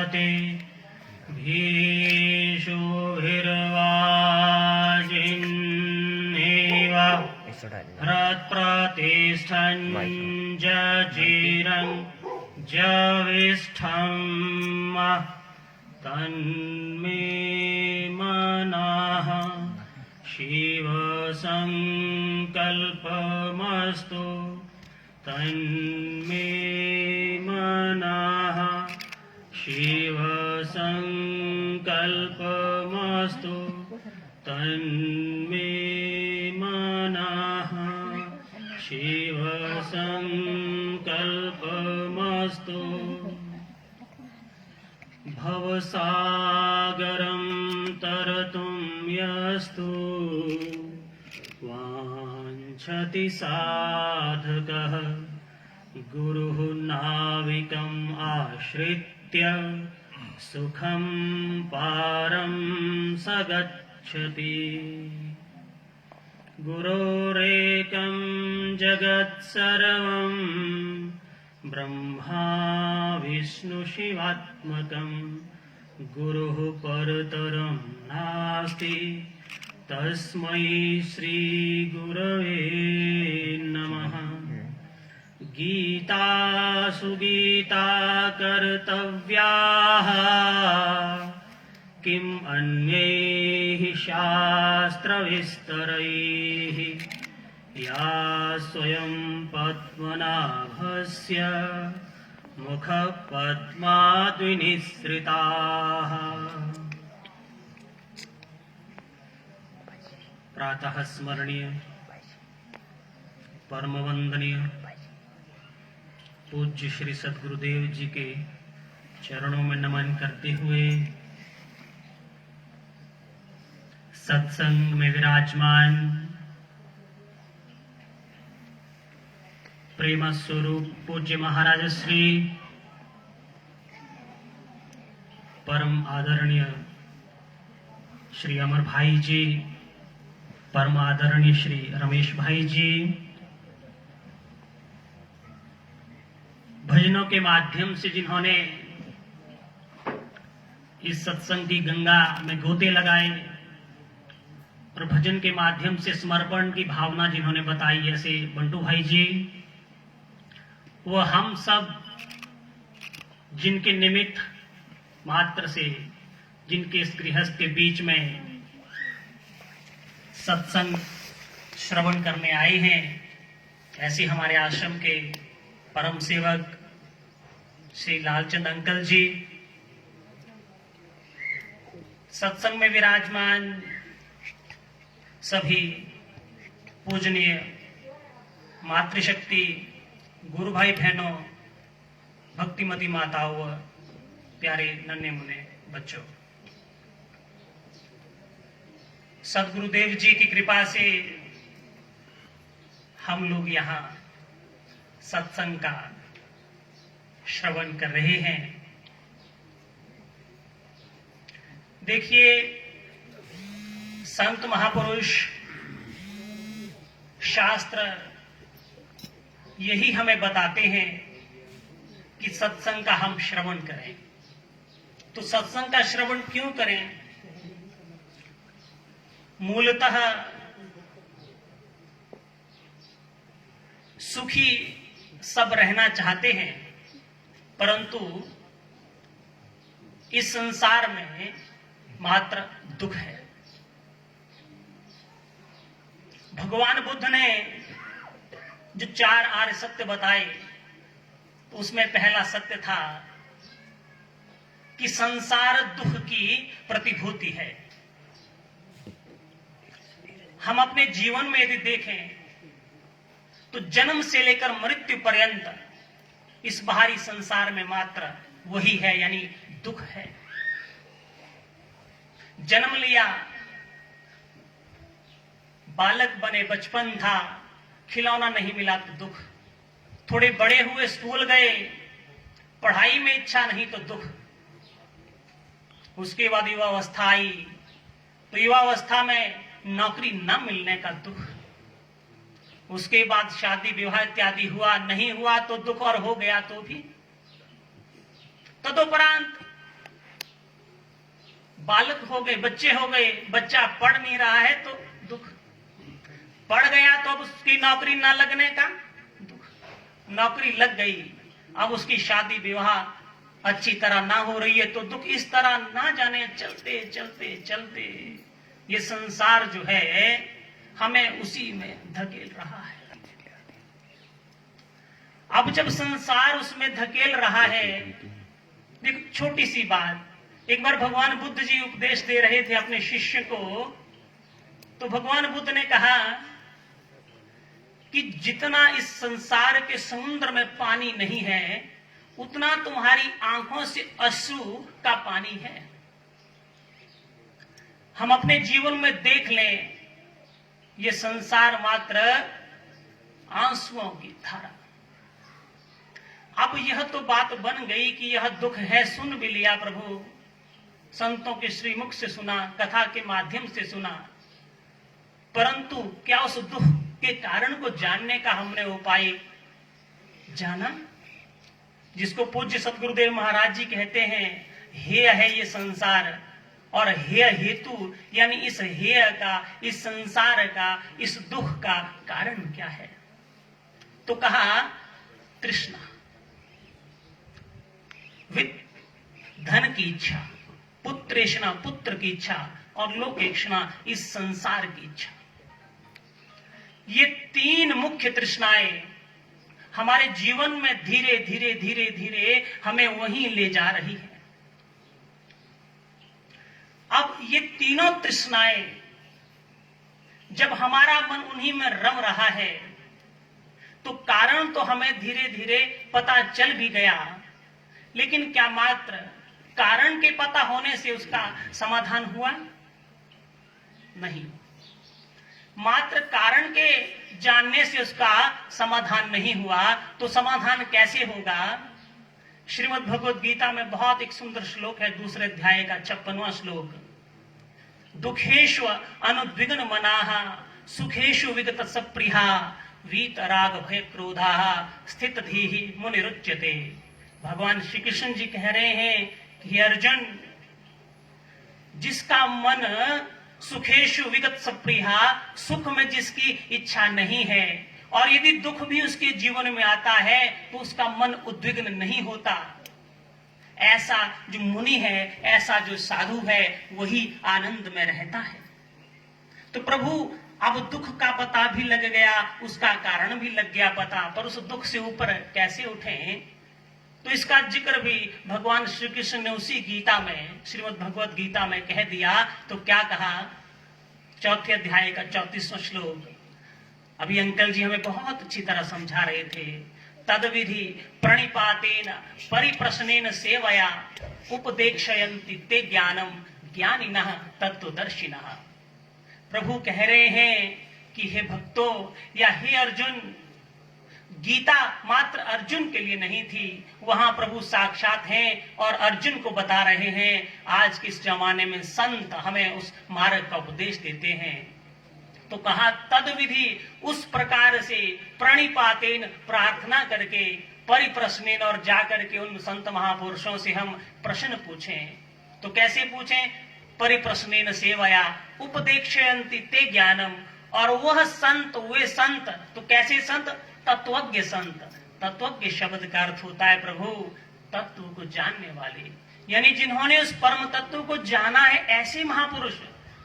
प्रजापति भीषुभिर्वाजिन्नेव हृत्प्रतिष्ठन् जजीरन् जविष्ठम् तन्मे मनः शिवसङ्कल्पमस्तु तन्मे मनः शिवसङ्कल्पमस्तु तन्मे मनः शिवसङ्कल्पमस्तु भवसागरं तरतुं यस्तु वाञ्छति साधकः गुरुः नाविकम् आश्रित्य सुखं पारं स गच्छति। गुरोरेकं जगत्सर्वं ब्रह्मा विष्णु शिवात्मकं गुरुः परतरं नास्ति तस्मै श्री गुरवे नमः। गीतासु गीता कर्तव्याः किम् अन्यैः शास्त्रविस्तरैः या स्वयं पद्मनाभस्य मुखपद्माद्विनिसृताः। प्रातः स्मरणीय परम वंदनीय पूज्य श्री सद्गुरुदेव जी के चरणों में नमन करते हुए सत्संग में विराजमान प्रेम स्वरूप पूज्य महाराज श्री परम आदरणीय श्री अमर भाई जी, परम आदरणीय श्री रमेश भाई जी, भजनों के माध्यम से जिन्होंने इस सत्संग की गंगा में गोते लगाए और भजन के माध्यम से समर्पण की भावना जिन्होंने बताई, ऐसे बंटू भाई जी, वो हम सब जिनके निमित्त मात्र से जिनके इस गृहस्थ के बीच में सत्संग श्रवण करने आए हैं, ऐसे हमारे आश्रम के परम सेवक श्री लालचंद अंकल जी, सत्संग में विराजमान सभी पूजनीय मातृशक्ति गुरु भाई बहनों, भक्तिमती माताओं व प्यारे नन्हे मुन्ने बच्चों, सद्गुरुदेव जी की कृपा से हम लोग यहाँ सत्संग का श्रवण कर रहे हैं। देखिए, संत महापुरुष शास्त्र यही हमें बताते हैं कि सत्संग का हम श्रवण करें। तो सत्संग का श्रवण क्यों करें? मूलतः सुखी सब रहना चाहते हैं, परंतु इस संसार में मात्र दुख है। भगवान बुद्ध ने जो 4 आर्य सत्य बताए, तो उसमें पहला सत्य था कि संसार दुख की प्रतिभूति है। हम अपने जीवन में यदि देखें तो जन्म से लेकर मृत्यु पर्यंत इस बाहरी संसार में मात्र वही है, यानी दुख है। जन्म लिया, बालक बने, बचपन था, खिलौना नहीं मिला तो दुख। थोड़े बड़े हुए, स्कूल गए, पढ़ाई में इच्छा नहीं तो दुख। उसके बाद युवावस्था आई तो युवावस्था में नौकरी न मिलने का दुख। उसके बाद शादी विवाह इत्यादि हुआ, नहीं हुआ तो दुख, और हो गया तो भी। तदुपरांत बालक हो गए, बच्चे हो गए, बच्चा पढ़ नहीं रहा है तो दुख, पढ़ गया तो अब उसकी नौकरी ना लगने का दुख, नौकरी लग गई अब उसकी शादी विवाह अच्छी तरह ना हो रही है तो दुख। इस तरह ना जाने चलते चलते चलते ये संसार जो है हमें उसी में धकेल रहा है। अब जब संसार उसमें धकेल रहा है, देखो छोटी सी बात, एक बार भगवान बुद्ध जी उपदेश दे रहे थे अपने शिष्य को, तो भगवान बुद्ध ने कहा कि जितना इस संसार के समुद्र में पानी नहीं है उतना तुम्हारी आंखों से अश्रु का पानी है। हम अपने जीवन में देख लें, ये संसार मात्र आंसुओं की धारा। अब यह तो बात बन गई कि यह दुख है, सुन भी लिया प्रभु, संतों के श्रीमुख से सुना, कथा के माध्यम से सुना, परंतु क्या उस दुख के कारण को जानने का हमने उपाय जाना? जिसको पूज्य सतगुरुदेव महाराज जी कहते हैं, हेय है ये संसार, और हेय हेतु यानी इस हेय का, इस संसार का, इस दुख का कारण क्या है? तो कहा तृष्णा, वित्त धन की इच्छा, पुत्रेषणा पुत्र की इच्छा, और लोकेक्षणा इस संसार की इच्छा। ये तीन मुख्य तृष्णाएं हमारे जीवन में धीरे धीरे धीरे धीरे हमें वहीं ले जा रही है। अब ये तीनों तृष्णाएं जब हमारा मन उन्हीं में रम रहा है तो कारण तो हमें धीरे धीरे पता चल भी गया, लेकिन क्या मात्र कारण के पता होने से उसका समाधान हुआ? नहीं, मात्र कारण के जानने से उसका समाधान नहीं हुआ। तो समाधान कैसे होगा? श्रीमद् भगवद गीता में बहुत एक सुंदर श्लोक है, दूसरे अध्याय का 56वां श्लोक, दुखेषु अनुद्विग्न मनाः सुखेषु विगत सप्रिया वीत राग भय क्रोधा स्थित धीहि मुनिरुच्यते। भगवान श्री कृष्ण जी कह रहे हैं कि अर्जुन, जिसका मन सुखेषु विगत सप्रिया, सुख में जिसकी इच्छा नहीं है, और यदि दुख भी उसके जीवन में आता है तो उसका मन उद्विग्न नहीं होता, ऐसा जो मुनि है, ऐसा जो साधु है, वही आनंद में रहता है। तो प्रभु अब दुख का पता भी लग गया, उसका कारण भी लग गया पता, पर उस दुख से ऊपर कैसे उठें? तो इसका जिक्र भी भगवान श्री कृष्ण ने उसी गीता में, श्रीमद् भगवद गीता में कह दिया। तो क्या कहा? 4 अध्याय का 34वां श्लोक। अभी अंकल जी हमें बहुत अच्छी तरह समझा रहे थे, तद्विधि प्रणिपातेन परिप्रश्नेन सेवया उपदेक्षयन्ति ते ज्ञानम ज्ञानिनः तत्त्वदर्शिनः। प्रभु कह रहे हैं कि हे भक्तों या हे अर्जुन, गीता मात्र अर्जुन के लिए नहीं थी, वहां प्रभु साक्षात हैं और अर्जुन को बता रहे हैं। आज के इस जमाने में संत हमें उस मार्ग का उपदेश देते हैं। तो कहा तद्विधि, उस प्रकार से प्रणिपातेन, प्रार्थना करके, परिप्रश्नेन, और जाकर के उन संत महापुरुषों से हम प्रश्न पूछें। तो कैसे पूछें? परिप्रश्नेन सेवया उपदेक्षयन्ति ते ज्ञानम, और वह संत, वे संत, तो कैसे संत? तत्वज्ञ संत। तत्वज्ञ शब्द का अर्थ होता है प्रभु तत्व को जानने वाले, यानी जिन्होंने उस परम तत्व को जाना है, ऐसे महापुरुष।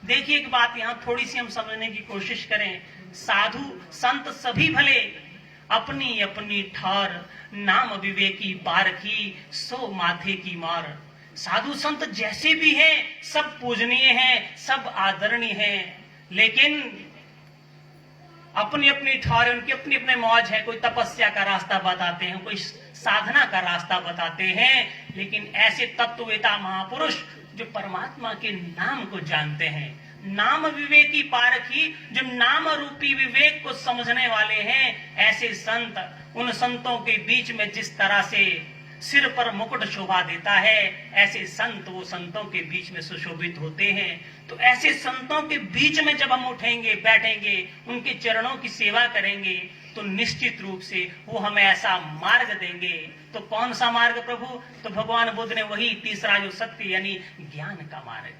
देखिए एक बात यहां थोड़ी सी हम समझने की कोशिश करें, साधु संत सभी भले, अपनी अपनी ठौर नाम विवेकी पारखी सो माथे की मार। साधु संत जैसे भी हैं सब पूजनीय हैं, सब आदरणीय हैं, लेकिन अपनी अपनी ठौर, उनकी अपनी अपने मौज है। कोई तपस्या का रास्ता बताते हैं, कोई साधना का रास्ता बताते हैं, लेकिन ऐसे तत्ववेता महापुरुष जो परमात्मा के नाम को जानते हैं, नाम विवेकी पारखी, जो नाम रूपी विवेक को समझने वाले हैं, ऐसे संत, उन संतों के बीच में जिस तरह से सिर पर मुकुट शोभा देता है, ऐसे संत वो संतों के बीच में सुशोभित होते हैं। तो ऐसे संतों के बीच में जब हम उठेंगे, बैठेंगे, उनके चरणों की सेवा करेंगे, तो निश्चित रूप से वो हमें ऐसा मार्ग देंगे। तो कौन सा मार्ग प्रभु? तो भगवान बुद्ध ने वही तीसरा जो सत्य यानी ज्ञान का मार्ग।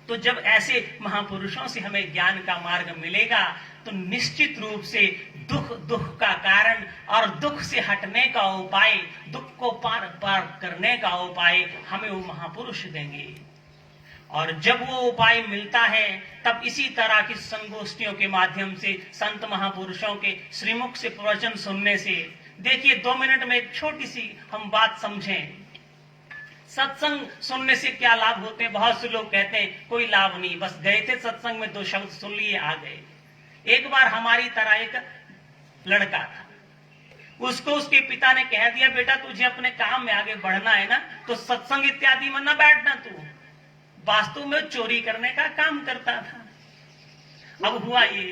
तो जब ऐसे महापुरुषों से हमें ज्ञान का मार्ग मिलेगा तो निश्चित रूप से दुख का कारण और दुख से हटने का उपाय, दुख को पार करने का उपाय हमें वो महापुरुष देंगे। और जब वो उपाय मिलता है तब इसी तरह की संगोष्ठियों के माध्यम से, संत महापुरुषों के श्रीमुख से प्रवचन सुनने से, देखिए 2 मिनट में एक छोटी सी हम बात समझें। सत्संग सुनने से क्या लाभ होते हैं? बहुत से लोग कहते हैं कोई लाभ नहीं, बस गए थे सत्संग में 2 शब्द सुन लिए आ गए। एक बार हमारी तरह एक लड़का था, उसको उसके पिता ने कह दिया बेटा तुझे अपने काम में आगे बढ़ना है ना, तो सत्संग इत्यादि में न बैठना। तू वास्तव में चोरी करने का काम करता था। अब हुआ ये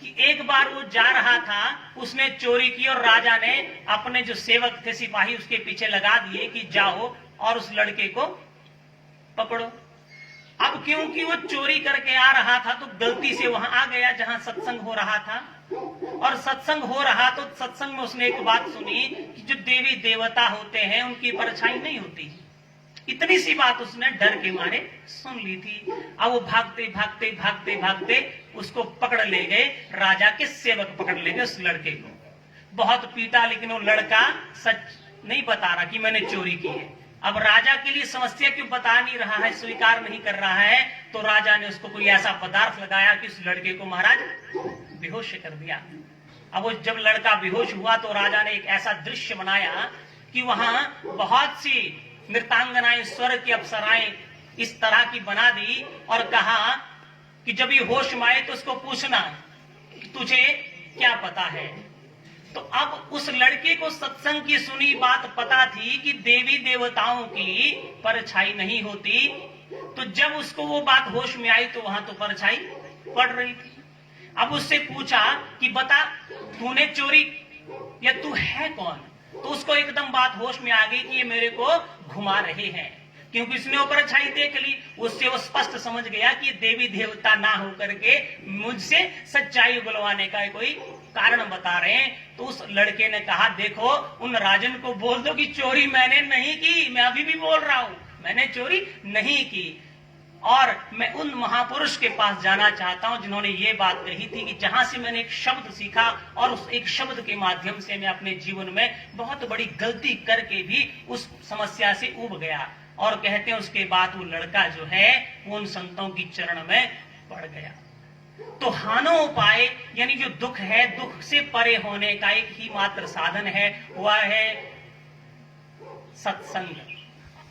कि एक बार वो जा रहा था, उसने चोरी की और राजा ने अपने जो सेवक थे सिपाही उसके पीछे लगा दिए कि जाओ और उस लड़के को पकड़ो। अब क्योंकि वो चोरी करके आ रहा था तो गलती से वहां आ गया जहां सत्संग हो रहा था, और सत्संग हो रहा तो सत्संग में उसने एक बात सुनी कि जो देवी देवता होते हैं उनकी परछाई नहीं होती। इतनी सी बात उसने डर के मारे सुन ली थी। अब वो भागते भागते भागते भागते उसको पकड़ ले गए, राजा के सेवक पकड़ ले गए उस लड़के को। बहुत पीटा, लेकिन वो लड़का सच नहीं बता रहा कि मैंने चोरी की है। अब राजा के लिए समस्या क्यों बता नहीं रहा है, स्वीकार नहीं कर रहा है, तो राजा ने उसको कोई ऐसा पदार्थ लगाया कि उस लड़के को महाराज बेहोश कर दिया। अब वो जब लड़का बेहोश हुआ तो राजा ने एक ऐसा दृश्य बनाया कि वहां बहुत सी नृत्यांगनाएं, स्वर्ग की अप्सराएं इस तरह की बना दी और कहा कि जब ये होश में आए तो उसको पूछना कि तुझे क्या पता है। तो अब उस लड़के को सत्संग की सुनी बात पता थी कि देवी देवताओं की परछाई नहीं होती। तो जब उसको वो बात होश में आई तो वहां तो परछाई पड़ रही थी। अब उससे पूछा कि बता तूने चोरी या तू है कौन? तो उसको एकदम बात होश में आ गई कि ये मेरे को घुमा रहे हैं, क्योंकि उसने ऊपर छाई देख ली। उससे वो स्पष्ट समझ गया कि देवी देवता ना होकर के मुझसे सच्चाई उगलवाने का कोई कारण बता रहे हैं। तो उस लड़के ने कहा देखो उन राजन को बोल दो कि चोरी मैंने नहीं की। मैं अभी भी बोल रहा हूं मैंने चोरी नहीं की, और मैं उन महापुरुष के पास जाना चाहता हूं जिन्होंने ये बात कही थी कि जहां से मैंने एक शब्द सीखा और उस एक शब्द के माध्यम से मैं अपने जीवन में बहुत बड़ी गलती करके भी उस समस्या से उब गया। और कहते हैं उसके बाद वो लड़का जो है वो उन संतों की चरण में पड़ गया। तो हानोपाय यानी जो दुख है, दुख से परे होने का एक ही मात्र साधन है, वह है सत्संग।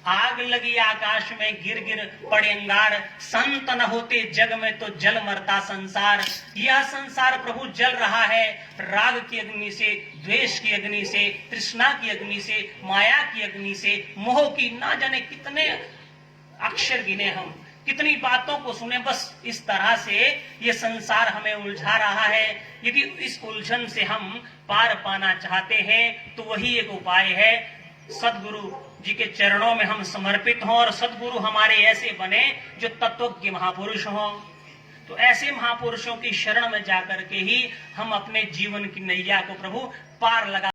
आग लगी आकाश में गिर गिर पड़े अंगार, संत न होते जग में तो जल मरता संसार। यह संसार प्रभु जल रहा है राग की अग्नि से, द्वेष की अग्नि से, तृष्णा की अग्नि से, माया की अग्नि से, मोह की। ना जाने कितने अक्षर गिने हम, कितनी बातों को सुने। बस इस तरह से ये संसार हमें उलझा रहा है। यदि इस उलझन से हम पार पाना चाहते हैं तो वही एक उपाय है, सदगुरु जी के चरणों में हम समर्पित हों और सदगुरु हमारे ऐसे बने जो तत्वज्ञ महापुरुष हों। तो ऐसे महापुरुषों की शरण में जाकर के ही हम अपने जीवन की नैया को प्रभु पार लगा